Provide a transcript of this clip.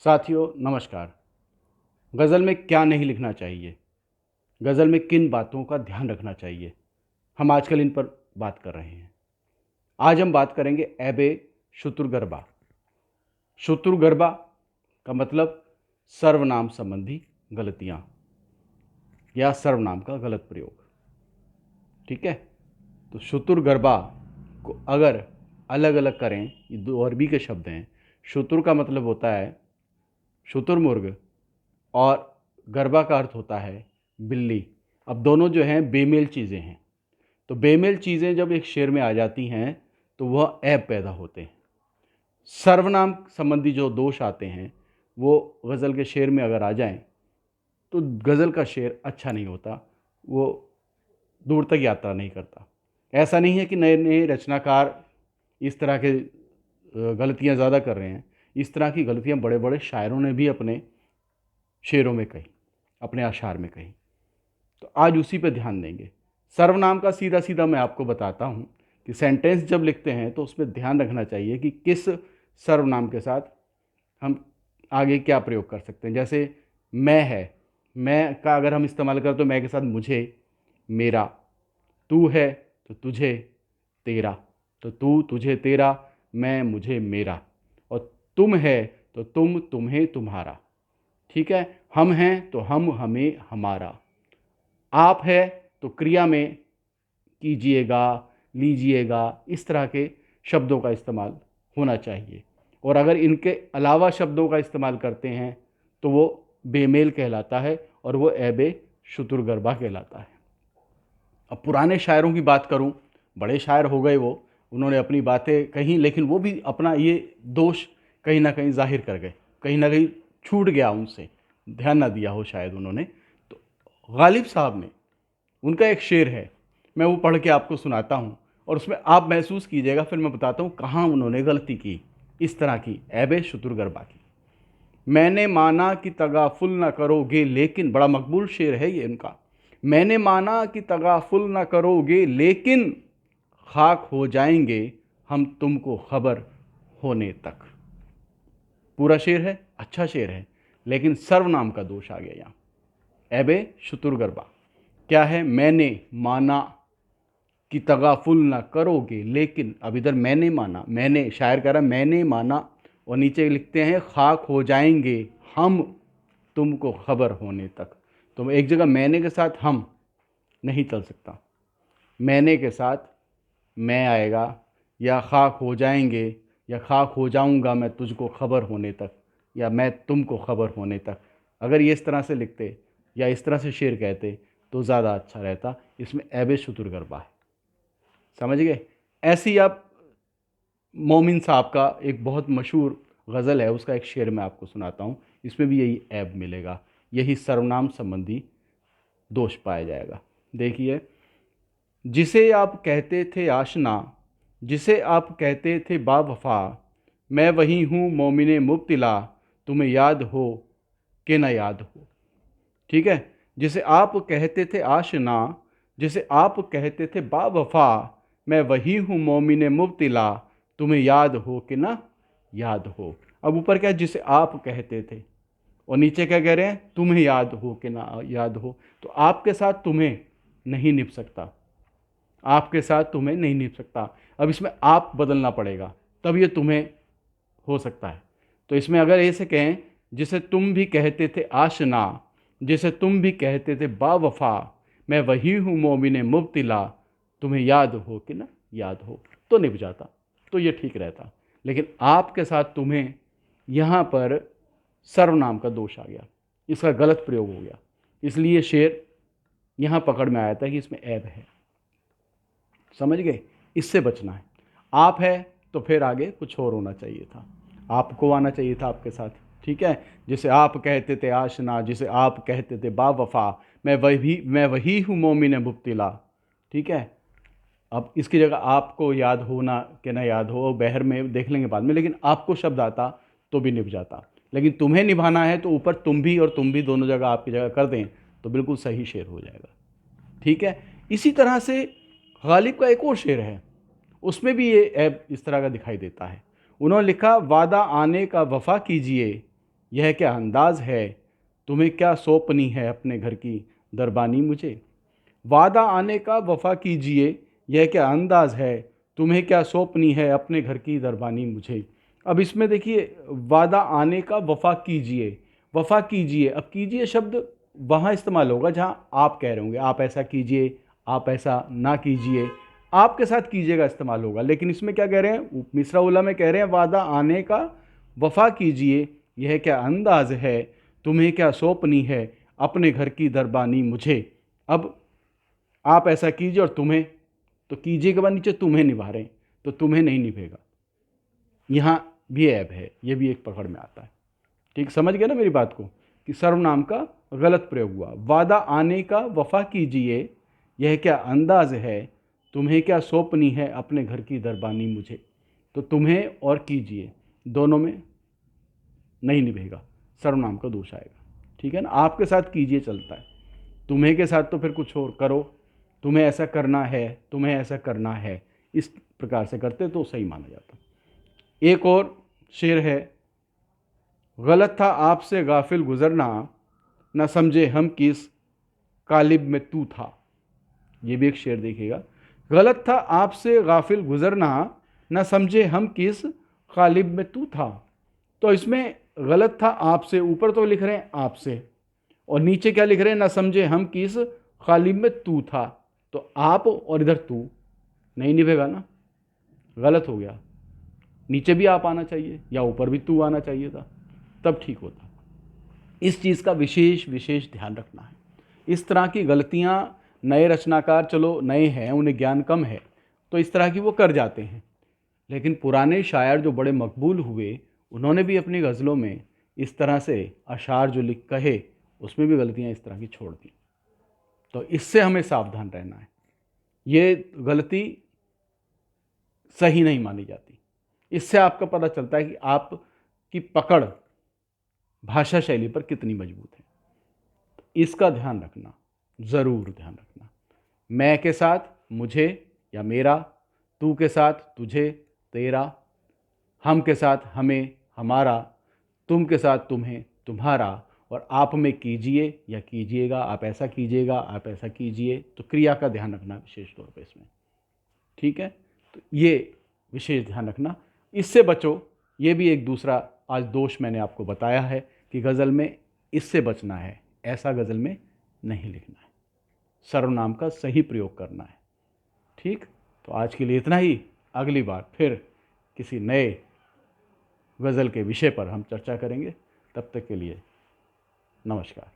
साथियों नमस्कार। गज़ल में क्या नहीं लिखना चाहिए, गज़ल में किन बातों का ध्यान रखना चाहिए, हम आजकल इन पर बात कर रहे हैं। आज हम बात करेंगे ऐबे शुतुरगर्बा। शुतुरगर्बा का मतलब सर्वनाम संबंधी गलतियाँ या सर्वनाम का गलत प्रयोग। ठीक है, तो शुतुरगर्बा को अगर अलग अलग करें, ये दो अरबी के शब्द हैं। शुतुर का मतलब होता है शुतुरमुर्ग और गरबा का अर्थ होता है बिल्ली। अब दोनों जो हैं बेमेल चीज़ें हैं, तो बेमेल चीज़ें जब एक शेर में आ जाती हैं तो वह ऐब पैदा होते हैं। सर्वनाम संबंधी जो दोष आते हैं वो गज़ल के शेर में अगर आ जाएं तो गज़ल का शेर अच्छा नहीं होता, वो दूर तक यात्रा नहीं करता। ऐसा नहीं है कि नए नए रचनाकार इस तरह के गलतियां ज़्यादा कर रहे हैं। इस तरह की गलतियां बड़े बड़े शायरों ने भी अपने शेरों में कही, अपने अशार में कही। तो आज उसी पे ध्यान देंगे। सर्वनाम का सीधा सीधा मैं आपको बताता हूँ कि सेंटेंस जब लिखते हैं तो उसमें ध्यान रखना चाहिए कि किस सर्वनाम के साथ हम आगे क्या प्रयोग कर सकते हैं। जैसे मैं है, मैं का अगर हम इस्तेमाल करें तो मैं के साथ मुझे, मेरा। तू है तो तुझे, तेरा। तो तू तुझे तेरा, मैं मुझे मेरा। और तुम है तो तुम तुम्हें तुम्हारा। ठीक है, हम हैं तो हम हमें हमारा। आप है तो क्रिया में कीजिएगा, लीजिएगा, इस तरह के शब्दों का इस्तेमाल होना चाहिए। और अगर इनके अलावा शब्दों का इस्तेमाल करते हैं तो वो बेमेल कहलाता है और वो ऐबे शुतुरगर्बा कहलाता है। अब पुराने शायरों की बात करूं, बड़े शायर हो गए वो, उन्होंने अपनी बातें कहीं, लेकिन वो भी अपना ये दोष कहीं ना कहीं जाहिर कर गए, कहीं ना कहीं छूट गया उनसे, ध्यान ना दिया हो शायद उन्होंने। तो गालिब साहब ने, उनका एक शेर है, मैं वो पढ़ के आपको सुनाता हूँ और उसमें आप महसूस कीजिएगा, फिर मैं बताता हूँ कहाँ उन्होंने गलती की इस तरह की ऐबे शुतुरगर्बा की। मैंने माना कि तगाफुल न करोगे लेकिन, बड़ा मकबूल शेर है ये इनका। मैंने माना कि तगाफुल न करोगे लेकिन खाक हो जाएंगे हम तुमको खबर होने तक। पूरा शेर है, अच्छा शेर है, लेकिन सर्वनाम का दोष आ गया यहाँ। ऐबे शुतुरगर्बा क्या है? मैंने माना कि तगाफुल ना करोगे लेकिन, अब इधर मैंने माना, मैंने, शायर कह रहा मैंने माना, और नीचे लिखते हैं खाक हो जाएंगे हम तुमको खबर होने तक। तो एक जगह मैंने के साथ हम नहीं चल सकता, मैंने के साथ मैं आएगा, या खाक हो जाएंगे, या खाक हो जाऊंगा मैं तुझको खबर होने तक, या मैं तुमको खबर होने तक। अगर ये इस तरह से लिखते या इस तरह से शेर कहते तो ज़्यादा अच्छा रहता। इसमें ऐबे शुतुरगर्बा है, समझ गए? ऐसी आप मोमिन साहब का एक बहुत मशहूर गज़ल है, उसका एक शेर मैं आपको सुनाता हूँ, इसमें भी यही ऐब मिलेगा, यही सर्वनाम संबंधी दोष पाया जाएगा। देखिए, जिसे आप कहते थे आशना, जिसे आप कहते थे बावफा, मैं वही हूँ मोमिने मुब्तिला, तुम्हें याद हो कि न याद हो। ठीक है, जिसे आप कहते थे आशना, जिसे आप कहते थे बावफा, मैं वही हूँ मोमिन मुब्तिला, तुम्हें याद हो कि ना याद हो। अब ऊपर क्या, जिसे आप कहते थे, और नीचे क्या कह रहे हैं, तुम्हें याद हो कि ना याद हो। तो आपके साथ तुम्हें नहीं निभ सकता, आपके साथ तुम्हें नहीं निभ सकता। अब इसमें आप बदलना पड़ेगा, तब ये तुम्हें हो सकता है। तो इसमें अगर ऐसे कहें, जिसे तुम भी कहते थे आशना, जिसे तुम भी कहते थे बावफा, मैं वही हूँ मोमिन मुब्तिला, तुम्हें याद हो कि ना याद हो, तो निभ जाता, तो ये ठीक रहता। लेकिन आपके साथ तुम्हें, यहाँ पर सर्वनाम का दोष आ गया, इसका गलत प्रयोग हो गया, इसलिए शेर यहाँ पकड़ में आया था कि इसमें ऐब है। समझ गए? इससे बचना है। आप है तो फिर आगे कुछ और होना चाहिए था, आपको आना चाहिए था आपके साथ। ठीक है, जिसे आप कहते थे आशना, जिसे आप कहते थे बावफा, मैं वही हूँ मोमिन मुब्तिला। ठीक है, अब इसकी जगह आपको याद होना कि ना याद हो, बहर में देख लेंगे बाद में, लेकिन आपको शब्द आता तो भी निभ जाता। लेकिन तुम्हें निभाना है तो ऊपर तुम भी और तुम भी दोनों जगह आपकी जगह कर दें तो बिल्कुल सही शेर हो जाएगा। ठीक है, इसी तरह से गालिब का एक और शेर है, उसमें भी ये ऐब इस तरह का दिखाई देता है। उन्होंने लिखा, वादा आने का वफा कीजिए, यह क्या अंदाज़ है, तुम्हें क्या सौंपनी है अपने घर की दरबानी मुझे। वादा आने का वफ़ा कीजिए, यह क्या अंदाज़ है, तुम्हें क्या सौंपनी है अपने घर की दरबानी मुझे। अब इसमें देखिए, वादा आने का वफ़ा कीजिए, वफ़ा कीजिए। अब कीजिए शब्द वहाँ इस्तेमाल होगा जहाँ आप कह रहे होंगे, आप ऐसा कीजिए, आप ऐसा ना कीजिए, आपके साथ कीजिएगा इस्तेमाल होगा। लेकिन इसमें क्या कह रहे हैं, मिसरा उला में कह रहे हैं वादा आने का वफ़ा कीजिए, यह क्या अंदाज़ है, तुम्हें क्या सौंपनी है अपने घर की दरबानी मुझे। अब आप ऐसा कीजिए और तुम्हें, तो कीजिए के बाद नीचे तुम्हें निभा रहे हैं, तो तुम्हें नहीं निभेगा, यहाँ भी ऐब है, ये भी एक पकड़ में आता है। ठीक समझ गए ना मेरी बात को, कि सर्वनाम का गलत प्रयोग हुआ। वादा आने का वफ़ा कीजिए, यह क्या अंदाज़ है, तुम्हें क्या सौंपनी है अपने घर की दरबानी मुझे। तो तुम्हें और कीजिए दोनों में नहीं निभेगा, सर्वनाम का दोष आएगा। ठीक है ना, आपके साथ कीजिए चलता है, तुम्हें के साथ तो फिर कुछ और करो, तुम्हें ऐसा करना है, तुम्हें ऐसा करना है, इस प्रकार से करते तो सही माना जाता। एक और शेर है, गलत था आपसे गाफिल गुजरना, न समझे हम किस कालिब में तू था। ये भी एक शेर देखिएगा, गलत था आपसे गाफिल गुजरना, न समझे हम किस कालिब में तू था। तो इसमें गलत था आपसे, ऊपर तो लिख रहे हैं आपसे, और नीचे क्या लिख रहे हैं, न समझे हम किस कालिब में तू था। तो आप और इधर तू नहीं निभेगा ना, गलत हो गया। नीचे भी आप आना चाहिए या ऊपर भी तू आना चाहिए था, तब ठीक होता। इस चीज़ का विशेष विशेष ध्यान रखना है। इस तरह की गलतियाँ नए रचनाकार, चलो नए हैं, उन्हें ज्ञान कम है, तो इस तरह की वो कर जाते हैं। लेकिन पुराने शायर जो बड़े मकबूल हुए, उन्होंने भी अपनी गज़लों में इस तरह से अशार जो लिख कहे, उसमें भी गलतियाँ इस तरह की छोड़ दी। तो इससे हमें सावधान रहना है, ये गलती सही नहीं मानी जाती। इससे आपका पता चलता है कि आपकी पकड़ भाषा शैली पर कितनी मजबूत है। इसका ध्यान रखना, ज़रूर ध्यान रखना। मैं के साथ मुझे या मेरा, तू के साथ तुझे तेरा, हम के साथ हमें हमारा, तुम के साथ तुम्हें तुम्हारा, और आप में कीजिए या कीजिएगा, आप ऐसा कीजिएगा, आप ऐसा कीजिए। तो क्रिया का ध्यान रखना विशेष तौर पर इसमें। ठीक है, तो ये विशेष ध्यान रखना, इससे बचो। ये भी एक दूसरा आज दोष मैंने आपको बताया है कि गज़ल में इससे बचना है, ऐसा गज़ल में नहीं लिखना है, सर्वनाम का सही प्रयोग करना है। ठीक, तो आज के लिए इतना ही। अगली बार फिर किसी नए गज़ल के विषय पर हम चर्चा करेंगे। तब तक के लिए नमस्कार।